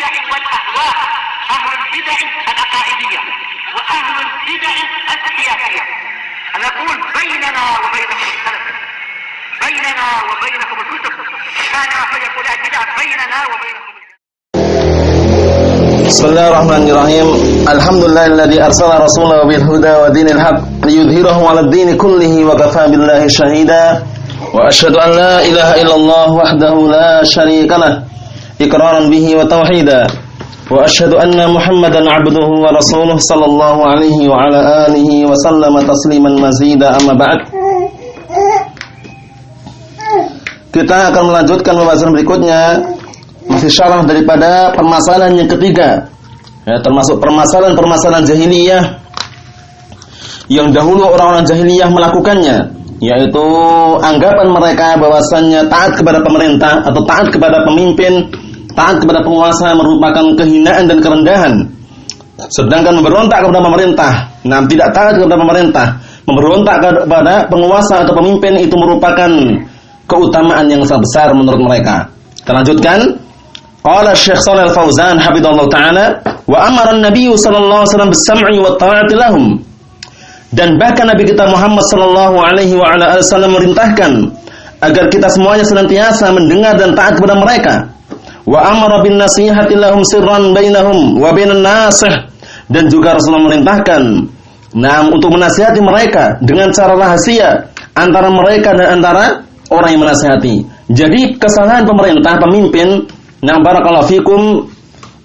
البدع والأهواء، أهل البدع العقائدية وأهل البدع السياسية. نقول بيننا وبينكم السلف، بيننا وبينكم الكتب، كان فيقول البدع بيننا وبينكم. Bismillahirrahmanirrahim. Alhamdulillahilladzi arsala rasulahu bil huda wa dinil haqq liyudhhirahu 'alad dini kullihi wa kafaa billahi shahida. Wa asyhadu an la ilaha illallah wahdahu la syarika lah iqraran bihi wa tauhida. Wa asyhadu anna Muhammadan 'abduhu wa rasuluhu sallallahu alaihi wa ala alihi wa sallama tasliman mazida, amma ba'd. Kita akan melanjutkan pembahasan berikutnya, masih syarah daripada permasalahan yang ketiga, ya, termasuk permasalahan jahiliyah yang dahulu orang-orang jahiliyah melakukannya, yaitu anggapan mereka bahwasannya taat kepada pemerintah atau taat kepada pemimpin, taat kepada penguasa merupakan kehinaan dan kerendahan. Sedangkan memberontak kepada pemerintah, tidak taat kepada pemerintah, memberontak kepada penguasa atau pemimpin itu merupakan keutamaan yang sangat besar menurut mereka. Kita lanjutkan. Qala Syekh Shalih Al-Fauzan hafizallahu taala, wa amara an-nabiy sallallahu alaihi wasallam bis-sam'i wat ta'ati lahum. Dan bahkan Nabi kita Muhammad sallallahu alaihi wa ala alihi wasallam merintahkan agar kita semuanya senantiasa mendengar dan taat kepada mereka. Wa amara bin nasihati lahum sirran bainahum wa bainan nasih. Dan juga Rasulullah merintahkan untuk menasihati mereka dengan cara rahasia antara mereka dan antara orang yang menasihati. Jadi kesalahan pemerintah, pemimpin, barakallahu fikum,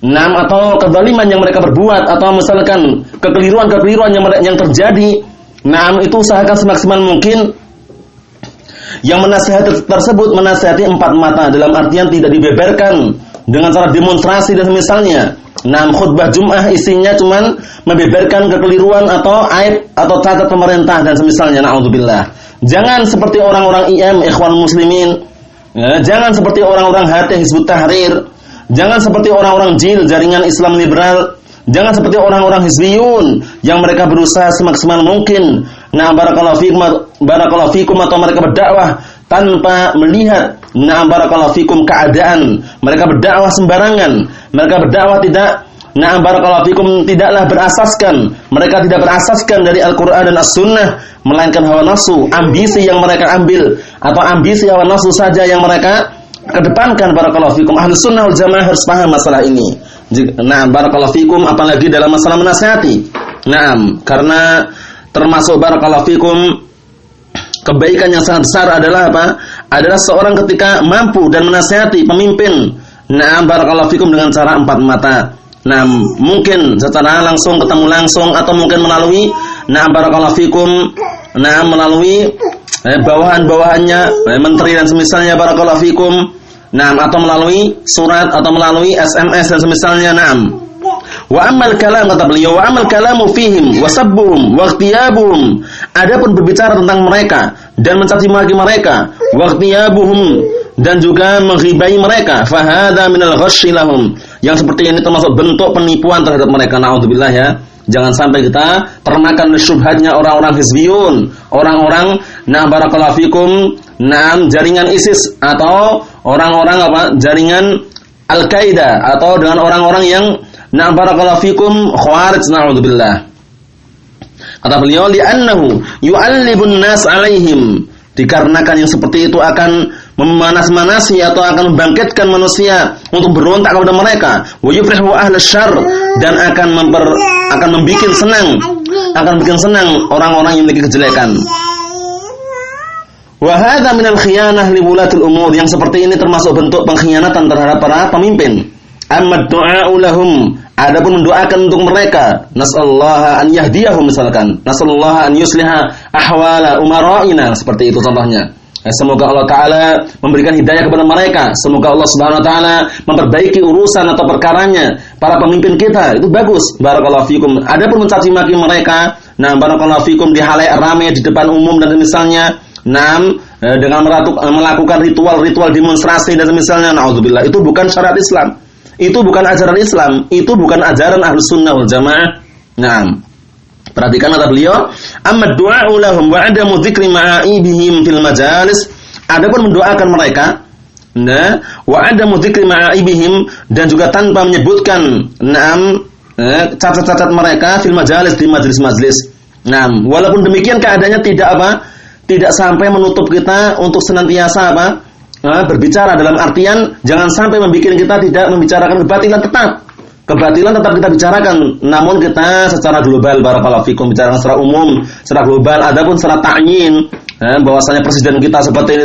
atau kezaliman yang mereka berbuat, atau misalkan kekeliruan yang terjadi, itu usahakan semaksimal mungkin yang menasihati tersebut menasihati empat mata, dalam artian tidak dibeberkan dengan cara demonstrasi dan semisalnya. Khutbah Jum'ah isinya cuman membeberkan kekeliruan atau aib atau cacat pemerintah dan semisalnya. Na'udzubillah. Jangan seperti orang-orang IM, Ikhwan Muslimin. Ya, jangan seperti orang-orang HT, Hizbut Tahrir. Jangan seperti orang-orang JIL, Jaringan Islam Liberal. Jangan seperti orang-orang Hizbiyun yang mereka berusaha semaksimal mungkin. Barakallahu fikum, atau mereka berdakwah tanpa melihat barakallahu fikum keadaan. Mereka berdakwah sembarangan. Mereka berdakwah barakallahu fikum tidaklah berasaskan. Mereka tidak berasaskan dari Al-Qur'an dan As-Sunnah, melainkan hawa nafsu, ambisi yang mereka ambil, atau ambisi hawa nafsu saja yang mereka kedepankan. Barakallahu fikum. Ahlus Sunnah wal Jamaah harus paham masalah ini. Barakallahu fikum, apalagi dalam masalah menasihati. Karena termasuk barakallahu fikum kebaikan yang sangat besar adalah apa? Adalah seorang ketika mampu dan menasihati pemimpin. Barakallahu fikum dengan cara empat mata. Mungkin secara langsung, ketemu langsung, atau mungkin melalui barakallahu fikum, melalui bawahan-bawahannya, menteri dan semisalnya, barakallahu fikum, atau melalui surat atau melalui SMS dan semisalnya. Wa amal kalam, kata beliau, wa amal kalamu fihim wa sabbuhum wa ikhtiyabuhum. Adapun berbicara tentang mereka dan mencaci maki mereka, wa ikhtiyabuhum, dan juga menghibai mereka, fa hadza minal ghasyi lahum. Yang seperti ini termasuk bentuk penipuan terhadap mereka. Naudzubillah, ya. Jangan sampai kita termakan syubhatnya orang-orang Hizbiyun, orang-orang barakallahu fikum, jaringan ISIS, atau orang-orang jaringan Al-Qaeda, atau dengan orang-orang yang barakallahu fikum khawarij. Naudzubillah. Kata beliau, li'annahu yu'allibun nas 'alaihim. Dikarenakan yang seperti itu akan memanas-manasi atau akan membangkitkan manusia untuk berontak kepada mereka. Wa yufrihu ahlus syarr, dan akan membikin senang orang-orang yang memiliki kejelekan. Wa hadza minal khiyanah li wulatil umur. Yang seperti ini termasuk bentuk pengkhianatan terhadap para pemimpin. Amma du'a'u lahum, adapun mendoakan untuk mereka, nasallaha an yahdiyahum, misalkan nasallaha an yusliha ahwala umara'ina, seperti itu contohnya. Semoga Allah Ta'ala memberikan hidayah kepada mereka. Semoga Allah Subhanahu Wa Ta'ala memperbaiki urusan atau perkaranya para pemimpin kita. Itu bagus. Barakallahu fikum. Adapun mencaci maki mereka, barakallahu fikum, di halayak ramai di depan umum dan misalnya, dengan melakukan ritual demonstrasi dan misalnya, naudzubillah, itu bukan syariat Islam. Itu bukan ajaran Islam. Itu bukan ajaran Ahlus Sunnah wal Jamaah. Perhatikan kata beliau, amma du'a'u lahum wa 'adamu dzikri ma'aibihim fil majalis. Adapun mendoakan mereka Nah, wa adamu dzikri ma'aibihim, dan juga tanpa menyebutkan cacat-cacat mereka fil majalis, di majelis-majelis. Nah, walaupun demikian keadaannya tidak sampai menutup kita untuk senantiasa berbicara, dalam artian jangan sampai membuat kita tidak membicarakan kebatilan. Kebatilan tetap kita bicarakan, namun kita secara global, barakallahu fikum, bicarakan secara umum, secara global. Adapun secara ta'yin, bahwasanya presiden kita seperti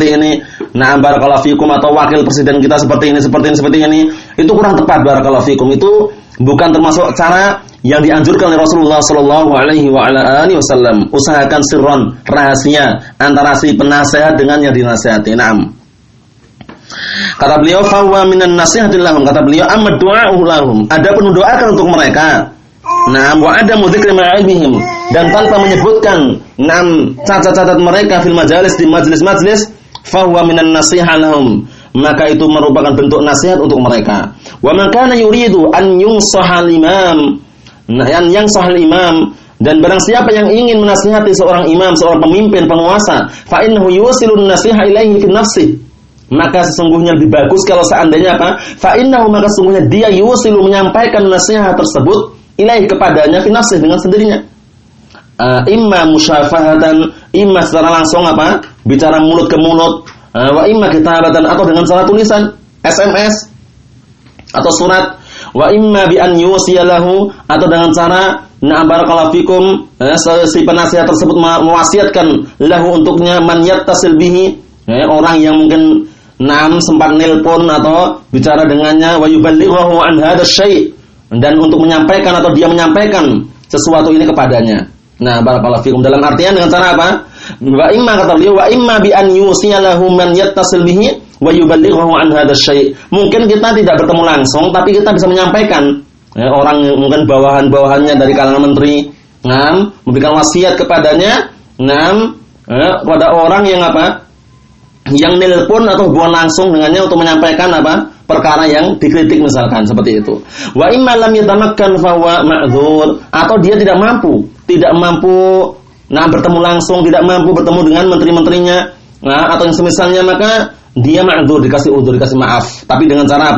ini. Nah, barakallahu fikum, atau wakil presiden kita seperti ini, itu kurang tepat, barakallahu fikum. Itu bukan termasuk cara yang dianjurkan oleh Rasulullah sallallahu alaihi wasallam. Usahakan sirron, rahasia antara si penasehat dengan yang dinasihati. Naam. Kata beliau, "Fahuwa minan nasihati lahum." Kata beliau, "Amma du'a'u lahum." Adapun mendoakan untuk mereka. Naam, wa adamu dzikri ma'aibihim, dan tanpa menyebutkan cacat-cacat mereka fil majalis, di majelis-majelis, fahuwa minan nasihah lahum. Maka itu merupakan bentuk nasihat untuk mereka. Wa man kana yuridu an yunsahal imam, yang sahal imam, dan barang siapa yang ingin menasihati seorang imam, seorang pemimpin, penguasa, fa innahu yusilun nasiha ilaihi fi nafsihi. Maka sesungguhnya lebih bagus kalau seandainya fa innahu, maka sesungguhnya dia yusilu, menyampaikan nasihat tersebut ilaihi, kepadanya, fi nafsihi, dengan sendirinya. Imma musyafahatan, imma secara langsung bicara mulut ke mulut, wa imma kitabatan, atau dengan cara tulisan, SMS atau surat, wa imma bi an yusiyalahu, atau dengan cara barakallahu fikum, si penasihat tersebut mewasiatkan lahu, untuknya, man yattasil bihi, orang yang mungkin sempat nelpon atau bicara dengannya, wa yuballighahu an hadha syai', dan untuk menyampaikan atau dia menyampaikan sesuatu ini kepadanya. Nah, barakallahu fikum, dalam artian dengan cara apa? Wa imma, kata beliau, wa imma bi an yusiyalahu man yattasil bihi wa yuballighahu an hadha syai'. Mungkin kita tidak bertemu langsung, tapi kita bisa menyampaikan, orang mungkin bawahan-bawahannya dari kalangan menteri, memberikan wasiat kepadanya, pada orang yang yang nelpon atau hubungan langsung dengannya untuk menyampaikan perkara yang dikritik, misalkan seperti itu. Wa imma lam yatamakkan fa huwa ma'dzur, atau dia tidak mampu bertemu langsung, tidak mampu bertemu dengan menteri-menterinya, atau yang semisalnya, maka dia ma'dzur, dikasih udzur, dikasih maaf. Tapi dengan cara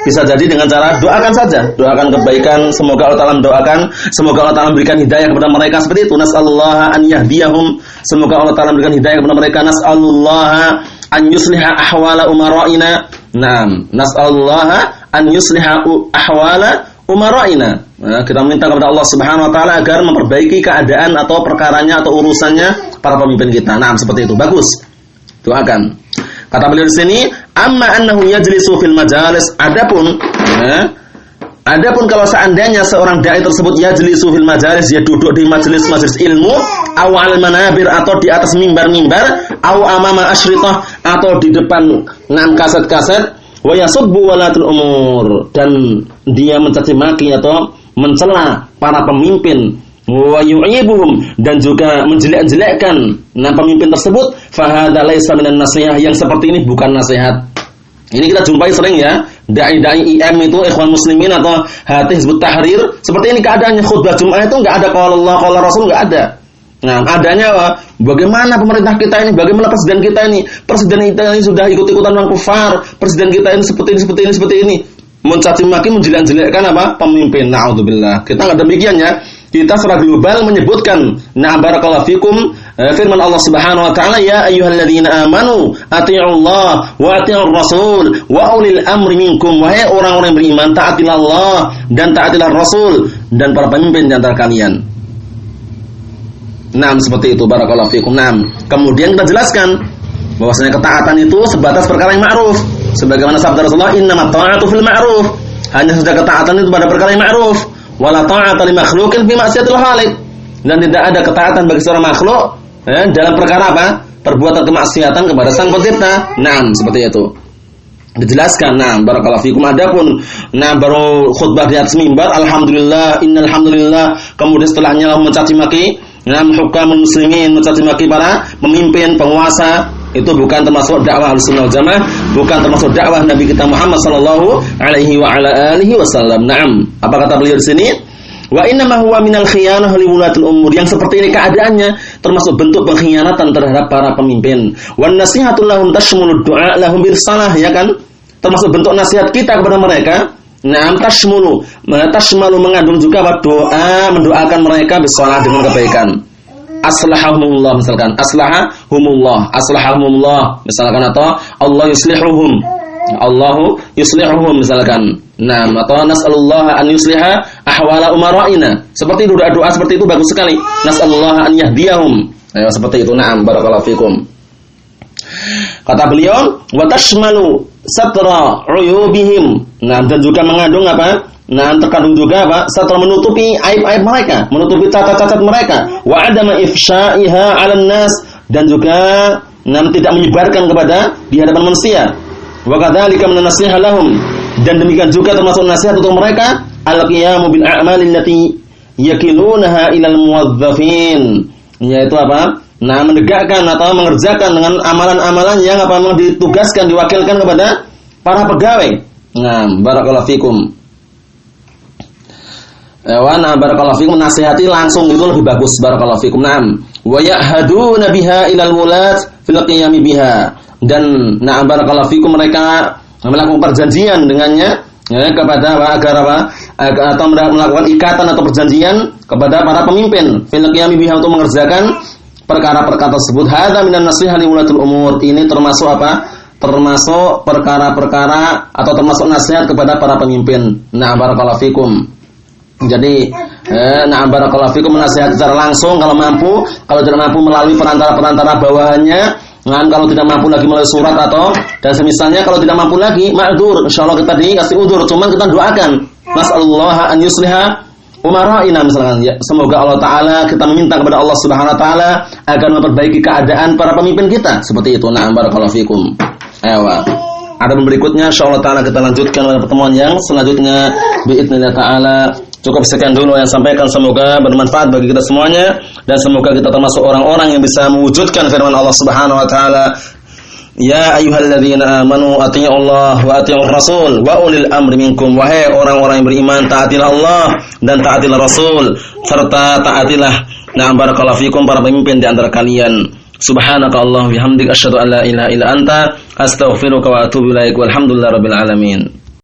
Bisa jadi dengan cara doakan saja, doakan kebaikan, semoga Allah Ta'ala mendoakan, semoga Allah Ta'ala memberikan hidayah kepada mereka, seperti itu. Nas'alullaha an yahdiyahum, semoga Allah Ta'ala memberikan hidayah kepada mereka. Nas'alullaha an yusliha ahwala umara'ina. Naam, nas'alullaha an yusliha ahwala umara'ina. Nah, kita minta kepada Allah Subhanahu wa taala agar memperbaiki keadaan atau perkaranya atau urusannya para pemimpin kita. Naam, seperti itu. Bagus. Doakan. Kata beliau di sini, amma annahu yajlisu fil majalis. Adapun kalau seandainya seorang dai tersebut yajlisu fil majalis, dia duduk di majelis-majelis ilmu, aw al manabir, atau di atas mimbar-mimbar, aw amama asyritah, atau di depan kaset-kaset, wa yasubbu walatul umur, dan dia mencaci maki atau mencela para pemimpin, wa yu'ibuhum, dan juga menjelek-jelekkan pemimpin tersebut, fa hadza laisa minan nasihah. Yang seperti ini bukan nasihat. Ini kita jumpai sering ya, dai-dai IM itu, Ikhwan Muslimin atau Hati Hizbut Tahrir, seperti ini keadaannya. Khutbah Jumat itu enggak ada qala Allah qala Rasul, enggak ada. Nah, adanya bagaimana pemerintah kita ini, bagaimana presiden kita ini. Presiden kita ini sudah ikut-ikutan orang kufar, presiden kita ini seperti ini. Mencaci maki, menjelek-jelekkan pemimpin. Na'udzubillah. Kita enggak demikian ya. Kita secara global menyebutkan, barakallahu fikum, firman Allah Subhanahu wa taala, ya ayyuhalladzina amanu atti'ullaha wa atti'ur rasul wa ulil amri minkum. Wahai orang-orang yang beriman, taatilah Allah dan taatilah Rasul dan para pemimpin di antara kalian. Nah, seperti itu, barakallahu fikum. Nah, kemudian kita jelaskan bahwasanya ketaatan itu sebatas perkara yang ma'ruf. Sebagaimana sabda Rasulullah, innamat ta'atu fil ma'ruf. Hanya saja ketaatan itu pada perkara yang ma'ruf. Wala ta'ata li makhluqin fi ma'siyatil khaliq. Dan tidak ada ketaatan bagi seorang makhluk dalam perkara perbuatan kemaksiatan kepada Sang Pencipta. Naam, seperti itu. Dijelaskan. Barakallahu fikum. Adapun baru khutbah di atas mimbar, alhamdulillah, innal hamdulillah, kemudian setelahnya mencaci maki hukamul muslimin, mencaci maki para pemimpin, penguasa, itu bukan termasuk dakwah Ahlussunnah wal Jamaah, bukan termasuk dakwah Nabi kita Muhammad sallallahu alaihi wa ala alihi wasallam. Naam. Apa kata beliau di sini? Wa inna ma huwa minal khiyanah li wulatil umur. Yang seperti ini keadaannya termasuk bentuk pengkhianatan terhadap para pemimpin. Wan nasihatul lahum tashmulu du'a lahum bil salah, ya kan? Termasuk bentuk nasihat kita kepada mereka. Naam tashmulu mengandung juga doa, mendoakan mereka bisalah dengan kebaikan. Aslahahumullah misalkan, aslahahumullah misalkan, atau Allah yuslihuhum, Allahu yuslihuhum misalkan. Nah, atau nas'alullah an yusliha ahwala umara'ina. Seperti itu, doa-doa seperti itu bagus sekali. Nas'alullah an yahdiyahum. Ayo seperti itu. Na'am, barakallahu fikum. Kata beliau, wa tashmalu satra uyubihim. Nah, dan juga mengandung apa? Nah, terkandung juga apa? Satra menutupi aib-aib mereka, menutupi cacat-cacat mereka. Wa adama ifsha'iha 'alan nas, dan juga tidak menyebarkan kepada di hadapan manusia. Wa kadzalika min an-nasiha lahum, dan demikian juga termasuk nasihat untuk mereka al-qiyamu bil a'malil lati yakilunaha ilal muwazzafin, yaitu apa? Nah, menegakkan atau mengerjakan dengan amalan-amalan yang apa memang ditugaskan, diwakilkan kepada para pegawai. Nah, barakallahu fikum. Barakallahu fikum, nasihati langsung itu lebih bagus, barakallahu fikum. Naam. Wa ya'haduna biha ilal wulat fil qiyami biha. Dan na'am barakallahu fikum, mereka melakukan perjanjian dengannya, ya, kepada agar apa? Atau melakukan ikatan atau perjanjian kepada para pemimpin fil qiyami biha, untuk mengerjakan perkara-perkara tersebut. Hadza minan nasihat li ulatul umur. Ini termasuk apa? Termasuk perkara-perkara atau termasuk nasihat kepada para pemimpin. Na'am barakallahu fikum. Jadi na'am barakallahu fikum, menasihati secara langsung kalau mampu, kalau tidak mampu melalui perantara-perantara bawahannya. Nah, kalau tidak mampu lagi melalui surat atau dan semisalnya, kalau tidak mampu lagi ma'dzur, insyaallah kita dikasih udzur, cuman kita doakan nas'alullah an yusliha umara'ina misalkan, ya, semoga Allah taala, kita meminta kepada Allah Subhanahu wa taala agar memperbaiki keadaan para pemimpin kita, seperti itu. Na'am barakallahu fikum. Ayo. Ada berikutnya insyaallah taala kita lanjutkan pada pertemuan yang selanjutnya biidznillah taala. Cukup sekian dulu yang sampaikan, semoga bermanfaat bagi kita semuanya, dan semoga kita termasuk orang-orang yang bisa mewujudkan firman Allah Subhanahu wa taala, ya ayyuhalladzina amanu atti'ullaha wa atti'ur rasul wa ulil amri minkum. Wahai orang-orang yang beriman, taatilah Allah dan taatilah Rasul, serta taatilah na'am barakallahu fikum para pemimpin di antara kalian. Subhanaka Allahumma bihamdika asyhadu an la ilaha illa anta astaghfiruka wa atubu ilaik. Walhamdulillahirabbil alamin.